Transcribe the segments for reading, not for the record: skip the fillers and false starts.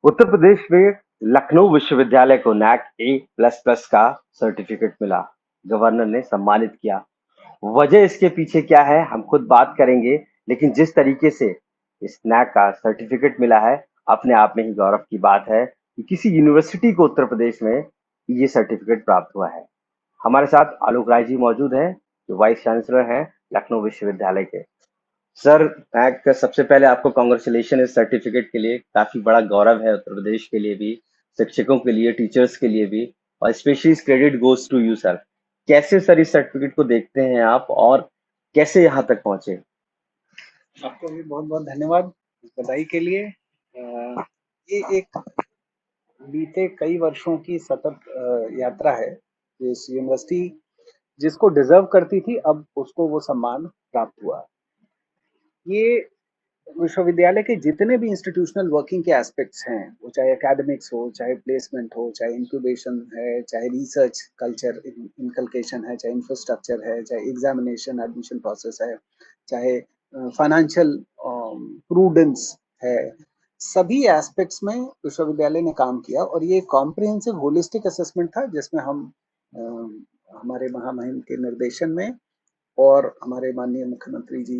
उत्तर प्रदेश में लखनऊ विश्वविद्यालय को नैक A++ का सर्टिफिकेट मिला। गवर्नर ने सम्मानित किया। वजह इसके पीछे क्या है हम खुद बात करेंगे, लेकिन जिस तरीके से इस नैक का सर्टिफिकेट मिला है, अपने आप में ही गौरव की बात है कि किसी यूनिवर्सिटी को उत्तर प्रदेश में ये सर्टिफिकेट प्राप्त हुआ है। हमारे साथ आलोक राय जी मौजूद हैं, जो वाइस चांसलर हैं लखनऊ विश्वविद्यालय के। सर, मैं सबसे पहले आपको कॉन्ग्रेचुलेशन इस सर्टिफिकेट के लिए। काफी बड़ा गौरव है उत्तर प्रदेश के लिए भी, शिक्षकों के लिए, टीचर्स के लिए भी, और specially credit goes to you sir. कैसे सर इस सर्टिफिकेट को देखते हैं आप, और कैसे यहाँ तक पहुंचे? आपको भी बहुत बहुत धन्यवाद इस बधाई के लिए। ये एक बीते कई वर्षों की सतत यात्रा है। इस यूनिवर्सिटी जिसको डिजर्व करती थी, अब उसको वो सम्मान प्राप्त हुआ। ये विश्वविद्यालय के जितने भी इंस्टीट्यूशनल वर्किंग के एस्पेक्ट्स हैं, वो चाहे एकेडमिक्स हो, चाहे प्लेसमेंट हो, चाहे इंक्यूबेशन है, चाहे रिसर्च कल्चर इनकलकेशन है, चाहे इंफ्रास्ट्रक्चर है, चाहे एग्जामिनेशन एडमिशन प्रोसेस है, चाहे फाइनेंशियल प्रूडेंस है, सभी एस्पेक्ट्स में विश्वविद्यालय ने काम किया। और ये कॉम्प्रिहेंसिव होलिस्टिक असेसमेंट था, जिसमें हम हमारे महामहिम के निर्देशन में और हमारे माननीय मुख्यमंत्री जी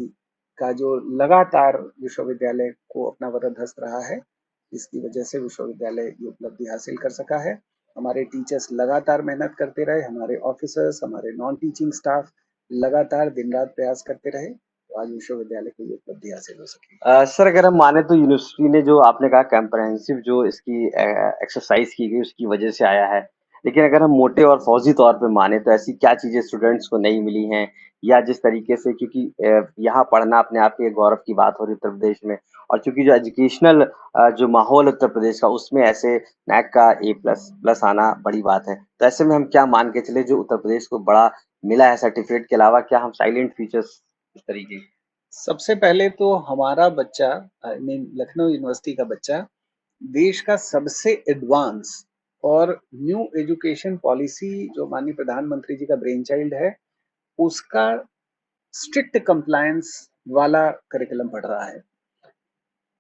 का जो लगातार विश्वविद्यालय को अपना वरदहस्त रहा है, इसकी वजह से विश्वविद्यालय ये उपलब्धि हासिल कर सका है। हमारे टीचर्स लगातार मेहनत करते रहे, हमारे ऑफिसर्स, हमारे नॉन टीचिंग स्टाफ लगातार दिन रात प्रयास करते रहे, तो आज विश्वविद्यालय को ये उपलब्धि हासिल हो सकी। सर, अगर हम माने तो यूनिवर्सिटी ने, जो आपने कहा कॉम्प्रहेंसिव जो इसकी एक्सरसाइज की गई, उसकी वजह से आया है। लेकिन अगर हम मोटे और फौजी तौर पे माने तो ऐसी क्या चीजें स्टूडेंट्स को नहीं मिली हैं, या जिस तरीके से, क्योंकि यहाँ पढ़ना अपने आप में एक गौरव की बात हो रही है उत्तर प्रदेश में, और चूंकि जो एजुकेशनल जो माहौल उत्तर प्रदेश का, उसमें ऐसे नैक का A++ आना बड़ी बात है। तो ऐसे में हम क्या मान के चले जो उत्तर प्रदेश को बड़ा मिला है सर्टिफिकेट के अलावा, क्या हम साइलेंट फीचर्स इस तरीके? सबसे पहले तो हमारा बच्चा, आई मीन लखनऊ यूनिवर्सिटी का बच्चा, देश का सबसे एडवांस और न्यू एजुकेशन पॉलिसी जो माननीय प्रधानमंत्री जी का ब्रेन चाइल्ड है, उसका स्ट्रिक्ट कंप्लायंस वाला करिकुलम पढ़ रहा है।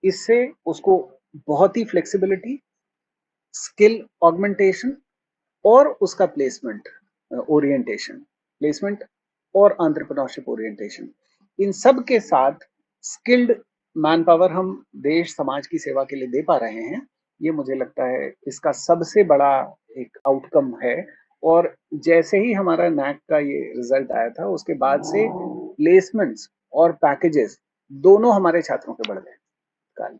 इससे उसको बहुत ही फ्लेक्सिबिलिटी, स्किल ऑगमेंटेशन और उसका प्लेसमेंट ओरिएंटेशन, प्लेसमेंट और एंटरप्रेन्योरशिप ओरिएंटेशन, इन सब के साथ स्किल्ड मैन पावर हम देश समाज की सेवा के लिए दे पा रहे हैं। ये मुझे लगता है इसका सबसे बड़ा एक आउटकम है। और जैसे ही हमारा नैक का ये रिजल्ट आया था, उसके बाद से प्लेसमेंट्स और पैकेजेस दोनों हमारे छात्रों के बढ़ गए काल।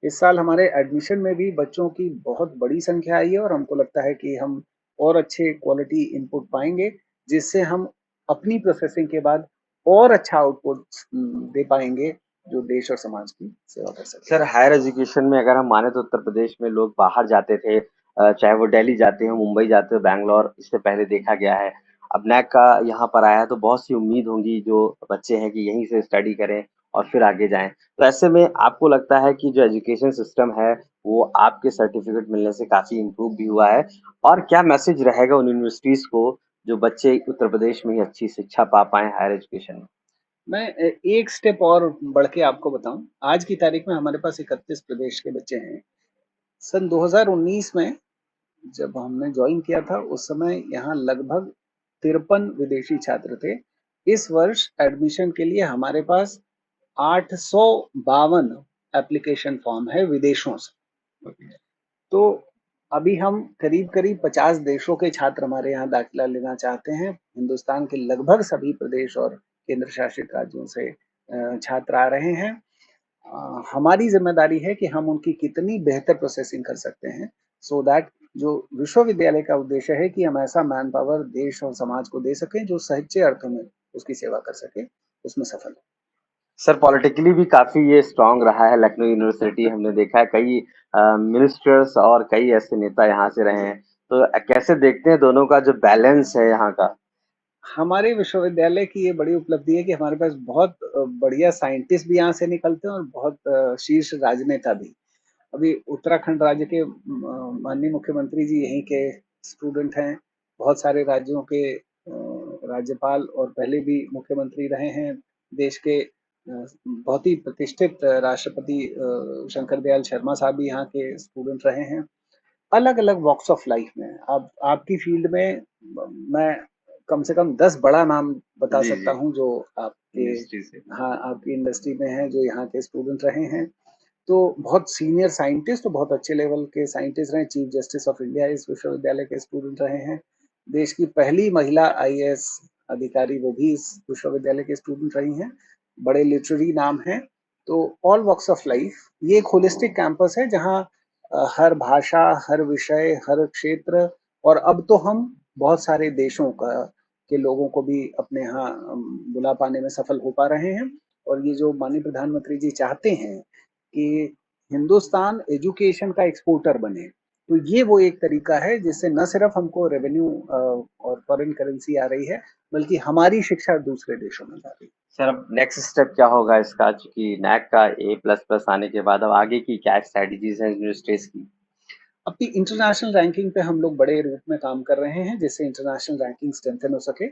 इस साल हमारे एडमिशन में भी बच्चों की बहुत बड़ी संख्या आई है, और हमको लगता है कि हम और अच्छे क्वालिटी इनपुट पाएंगे, जिससे हम अपनी प्रोसेसिंग के बाद और अच्छा आउटपुट दे पाएंगे, जो देश और समाज की सेवा कर सके। सर, हायर एजुकेशन में अगर हम माने तो उत्तर प्रदेश में लोग बाहर जाते थे, चाहे वो दिल्ली जाते हो, मुंबई जाते हो, बैंगलोर, इससे पहले देखा गया है। अब नैक का यहाँ पर आया है तो बहुत सी उम्मीद होंगी जो बच्चे हैं कि यहीं से स्टडी करें और फिर आगे जाएं। तो ऐसे में आपको लगता है कि जो एजुकेशन सिस्टम है, वो आपके सर्टिफिकेट मिलने से काफी इम्प्रूव भी हुआ है, और क्या मैसेज रहेगा उन यूनिवर्सिटीज को जो बच्चे उत्तर प्रदेश में ही अच्छी शिक्षा पा पाए हायर एजुकेशन में? मैं एक स्टेप और बढ़ के आपको बताऊं, आज की तारीख में हमारे पास 31 प्रदेश के बच्चे हैं। सन 2019 में जब हमने ज्वाइन किया था, उस समय यहाँ लगभग 53 विदेशी छात्र थे। इस वर्ष एडमिशन के लिए हमारे पास 852 एप्लीकेशन फॉर्म है विदेशों से। तो अभी हम करीब करीब 50 देशों के छात्र हमारे यहाँ दाखिला लेना चाहते हैं। हिंदुस्तान के लगभग सभी प्रदेश और केंद्र शासित राज्यों से छात्र आ रहे हैं। हमारी जिम्मेदारी है कि हम उनकी कितनी बेहतर प्रोसेसिंग कर सकते हैं, सो दैट जो विश्वविद्यालय का उद्देश्य है कि हम ऐसा मैन पावर देश और समाज को दे सकें जो सच्चे अर्थों में उसकी सेवा कर सके, उसमें सफल हो। सर, पॉलिटिकली भी काफी ये स्ट्रांग रहा है लखनऊ यूनिवर्सिटी। हमने देखा है कई मिनिस्टर्स और कई ऐसे नेता यहाँ से रहे हैं। तो कैसे देखते हैं दोनों का जो बैलेंस है यहाँ का? हमारे विश्वविद्यालय की ये बड़ी उपलब्धि है कि हमारे पास बहुत बढ़िया साइंटिस्ट भी यहाँ से निकलते हैं और बहुत शीर्ष राजनेता भी। अभी उत्तराखंड राज्य के माननीय मुख्यमंत्री जी यहीं के स्टूडेंट हैं। बहुत सारे राज्यों के राज्यपाल और पहले भी मुख्यमंत्री रहे हैं देश के, बहुत ही प्रतिष्ठित राष्ट्रपति शंकर दयाल शर्मा साहब भी यहाँ के स्टूडेंट रहे हैं। अलग अलग वॉक्स ऑफ लाइफ में, अब आपकी फील्ड में मैं कम से कम 10 बड़ा नाम बता जी सकता जी हूँ जो आपके, इंडस्ट्री से। हाँ, आपकी इंडस्ट्री में हैं, जो यहाँ के स्टूडेंट रहे हैं। तो बहुत सीनियर साइंटिस्ट, तो बहुत अच्छे लेवल के साइंटिस्ट रहे। चीफ जस्टिस ऑफ इंडिया इस विश्वविद्यालय के स्टूडेंट रहे हैं। देश की पहली महिला आईएएस अधिकारी वो भी इस विश्वविद्यालय के स्टूडेंट रही हैं। बड़े लिटरेरी नाम हैं। तो ऑल वॉक्स ऑफ लाइफ, ये एक होलिस्टिक कैंपस है जहाँ हर भाषा, हर विषय, हर क्षेत्र, और अब तो हम बहुत सारे देशों का के लोगों को भी अपने यहाँ बुला पाने में सफल हो पा रहे हैं। और ये जो माननीय प्रधानमंत्री जी चाहते हैं कि हिंदुस्तान एजुकेशन का एक्सपोर्टर बने, तो ये वो एक तरीका है जिससे न सिर्फ हमको रेवेन्यू और फॉरेन करेंसी आ रही है, बल्कि हमारी शिक्षा दूसरे देशों में जा रही है। सर अब नेक्स्ट स्टेप क्या होगा इसका, चूंकि नैक का A++ आने के बाद अब आगे की क्या स्ट्रेटजीज हैं यूनिवर्सिटीज की? अपनी इंटरनेशनल रैंकिंग पे हम लोग बड़े रूप में काम कर रहे हैं जिससे इंटरनेशनल रैंकिंग स्ट्रेंथन हो सके।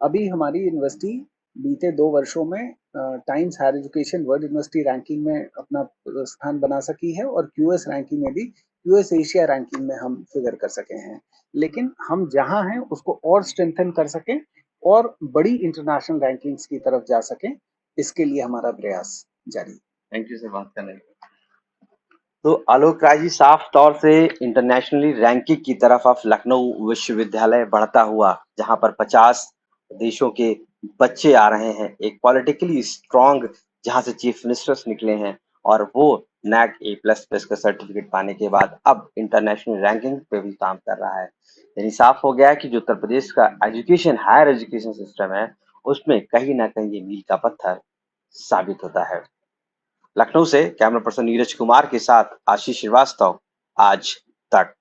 अभी हमारी यूनिवर्सिटी बीते 2 वर्षों में Times Higher Education World University Ranking में अपना स्थान बना सकी है, और क्यूएस रैंकिंग में भी, यूएस एशिया रैंकिंग में हम फिगर कर सके हैं। लेकिन हम जहां हैं उसको और स्ट्रेंथन कर सकें और बड़ी इंटरनेशनल रैंकिंग्स की तरफ जा सकें, इसके लिए हमारा प्रयास जारी। थैंक यू सर बात करने के लिए। तो आलोक राय जी, साफ तौर से इंटरनेशनली रैंकिंग की तरफ अब लखनऊ विश्वविद्यालय बढ़ता हुआ, जहां पर 50 देशों के बच्चे आ रहे हैं, एक पॉलिटिकली स्ट्रांग जहां से चीफ मिनिस्टर्स निकले हैं, और वो नैक A++ का सर्टिफिकेट पाने के बाद अब इंटरनेशनल रैंकिंग पे भी काम कर रहा है। यानी साफ हो गया है कि जो उत्तर प्रदेश का एजुकेशन, हायर एजुकेशन सिस्टम है, उसमें कहीं ना कहीं ये मील का पत्थर साबित होता है। लखनऊ से कैमरा पर्सन नीरज कुमार के साथ आशीष श्रीवास्तव, आज तक।